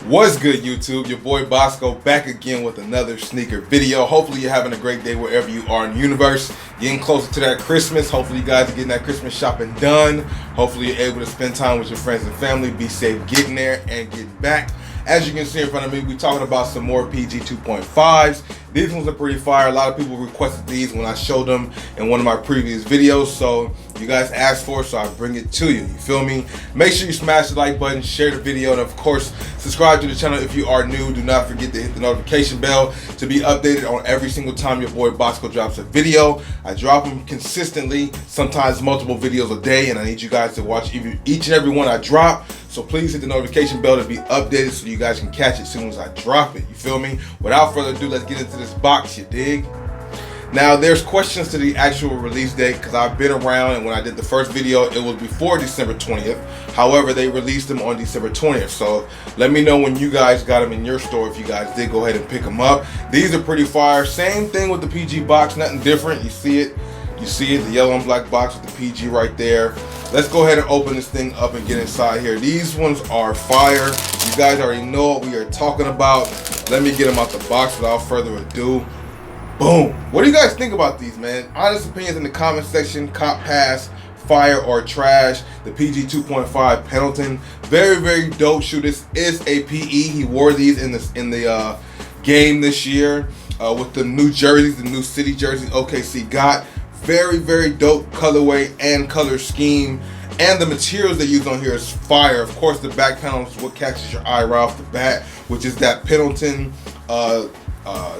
What's good, YouTube? Your boy Bossco back again with another sneaker video. Hopefully you're having a great day wherever you are in the universe. Getting closer to that Christmas. Hopefully you guys are getting that Christmas shopping done. Hopefully you're able to spend time with your friends and family. Be safe getting there and getting back. As you can see in front of me, we're talking about some more PG 2.5s. These ones are pretty fire. A lot of people requested these when I showed them in one of my previous videos. So you guys asked for it, so I bring it to you. You feel me? Make sure you smash the like button, share the video, and of course, subscribe to the channel if you are new. Do not forget to hit the notification bell to be updated on every single time your boy Bossco drops a video. I drop them consistently, sometimes multiple videos a day, and I need you guys to watch each and every one I drop. So please hit the notification bell to be updated so you guys can catch it as soon as I drop it. You feel me? Without further ado, let's get into this box, you dig? Now, there's questions to the actual release date because I've been around, and when I did the first video, it was before December 20th. However, they released them on December 20th. So let me know when you guys got them in your store if you guys did go ahead and pick them up. These are pretty fire. Same thing with the PG box, nothing different. You see it. You see it, the yellow and black box with the PG right there. Let's go ahead and open this thing up and get inside here. These ones are fire. You guys already know what we are talking about. Let me get them out the box without further ado. Boom. What do you guys think about these, man? Honest opinions in the comment section. Cop, pass, fire, or trash. The PG 2.5 Pendleton. Very, very dope shoe. This is a PE. He wore these in the game this year with the new jerseys, the new city jerseys OKC got. Very, very dope colorway and color scheme, and the materials they use on here is fire. Of course, the back panel is what catches your eye right off the bat, which is that Pendleton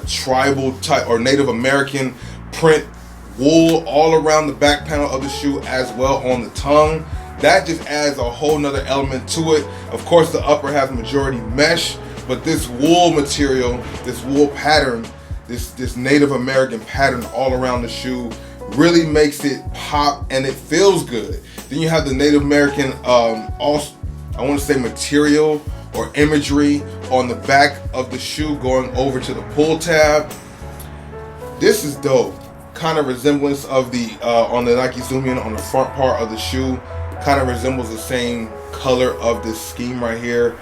tribal type or Native American print wool all around the back panel of the shoe, as well on the tongue. That just adds a whole nother element to it. Of course, the upper has majority mesh, but this wool material, this wool pattern, this Native American pattern all around the shoe really makes it pop, and it feels good. Then you have the Native American also, I want to say material or imagery on the back of the shoe going over to the pull tab. This is dope. Kind of resemblance of the on the Nike Zoom In on the front part of the shoe, kind of resembles the same color of this scheme right here.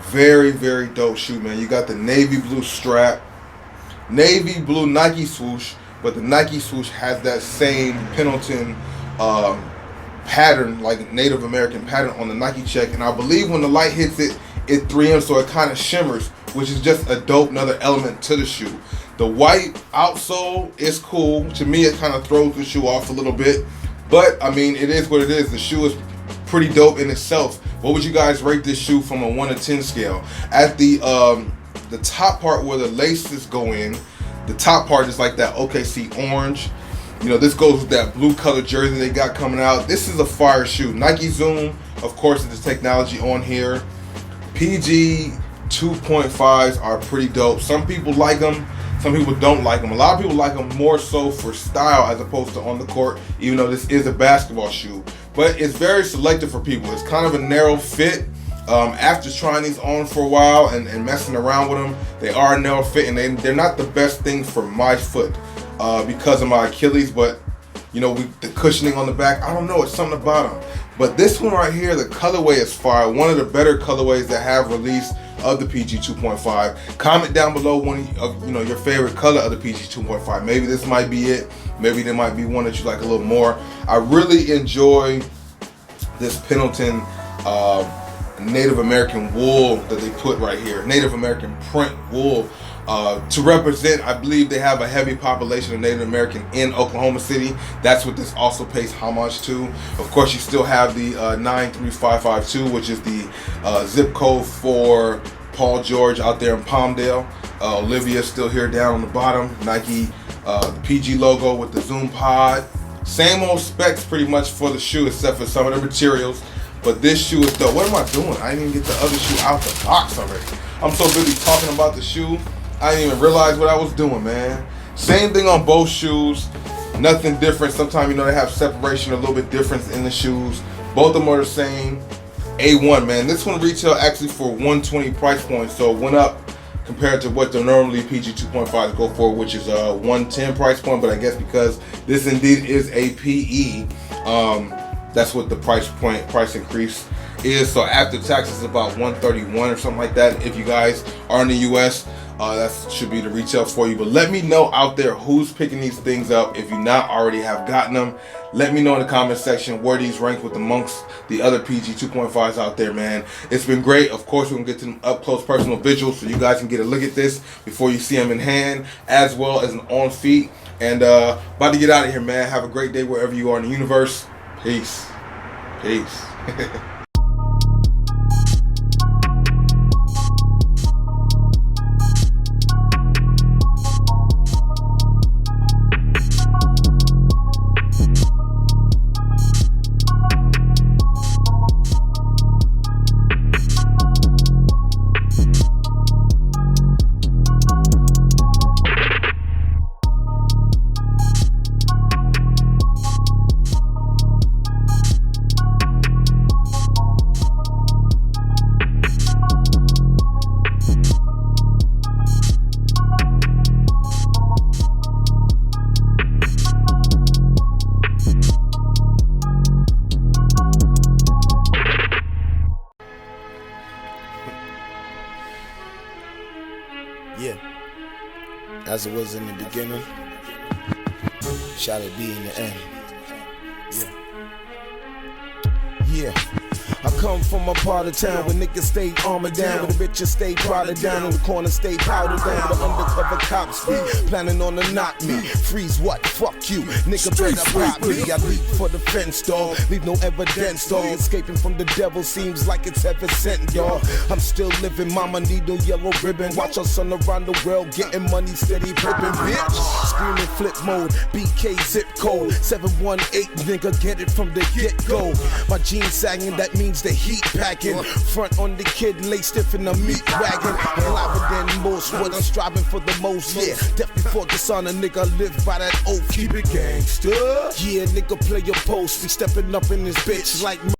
Very, very dope shoe, man. You got the navy blue strap, navy blue Nike swoosh, but the Nike swoosh has that same Pendleton pattern, like Native American pattern on the Nike check. And I believe when the light hits it, it 3M, so it kind of shimmers, which is just a dope another element to the shoe. The white outsole is cool. To me, it kind of throws the shoe off a little bit, but I mean, it is what it is. The shoe is pretty dope in itself. What would you guys rate this shoe from a 1 to 10 scale? At the top part where the laces go in, the top part is like that OKC orange. You know, this goes with that blue color jersey they got coming out. This is a fire shoe. Nike Zoom, of course, is the technology on here. PG 2.5s are pretty dope. Some people like them, some people don't like them. A lot of people like them more so for style as opposed to on the court, even though this is a basketball shoe. But it's very selective for people. It's kind of a narrow fit. After trying these on for a while and messing around with them, they are a narrow fit, and they're not the best thing for my foot because of my Achilles. But you know, the cushioning on the back, I don't know, it's something about them. But this one right here, the colorway is fire. One of the better colorways that have released of the PG 2.5. Comment down below one of your favorite color of the PG 2.5. Maybe this might be it. Maybe there might be one that you like a little more. I really enjoy this Pendleton Native American wool that they put right here. Native American print wool to represent, I believe they have a heavy population of Native American in Oklahoma City. That's what this also pays homage to. Of course, you still have the 93552, which is the zip code for Paul George out there in Palmdale. Olivia's still here down on the bottom. Nike, the PG logo with the Zoom pod. Same old specs pretty much for the shoe, except for some of the materials. But this shoe is dope. What am I doing? I didn't even get the other shoe out the box already. I'm so busy talking about the shoe, I didn't even realize what I was doing, man. Same thing on both shoes. Nothing different. Sometimes, you know, they have separation, a little bit difference in the shoes. Both of them are the same. A1, man. This one retail actually for $120 price point, so it went up compared to what the normally PG 2.5s go for, which is a $110 price point. But I guess because this indeed is a PE, that's what the price increase is. So after taxes, about $131 or something like that. If you guys are in the US, that should be the retail for you. But let me know out there who's picking these things up. If you not already have gotten them, let me know in the comment section where these rank with amongst the other PG 2.5s out there, man. It's been great. Of course, we're gonna get to them up close personal visuals so you guys can get a look at this before you see them in hand, as well as an on feet. And about to get out of here, man. Have a great day wherever you are in the universe. Peace. Peace. Yeah, as it was in the beginning, shall it be in the end. Yeah. I come from a part of town where niggas stay armored down, where the bitches stay prodded down, in the corner stay powdered down, where the undercover cops be planning on to knock me. Freeze what? Fuck you, nigga better pop me. I leap for the fence, dog, leave no evidence, dog. Escaping from the devil seems like it's heaven sent, dog. I'm still living, mama need no yellow ribbon. Watch our son around the world getting money steady flipping, bitch. Screaming flip mode, BK zip code 718, nigga get it from the get-go. My jeans sagging, that means the heat packing. Front on the kid, lay stiff in the meat wagon. And louder than most, what I'm striving for the most. Yeah, death before dishonor, nigga live by that oath. Keep it gangster. Yeah, nigga play your post. Be stepping up in this bitch like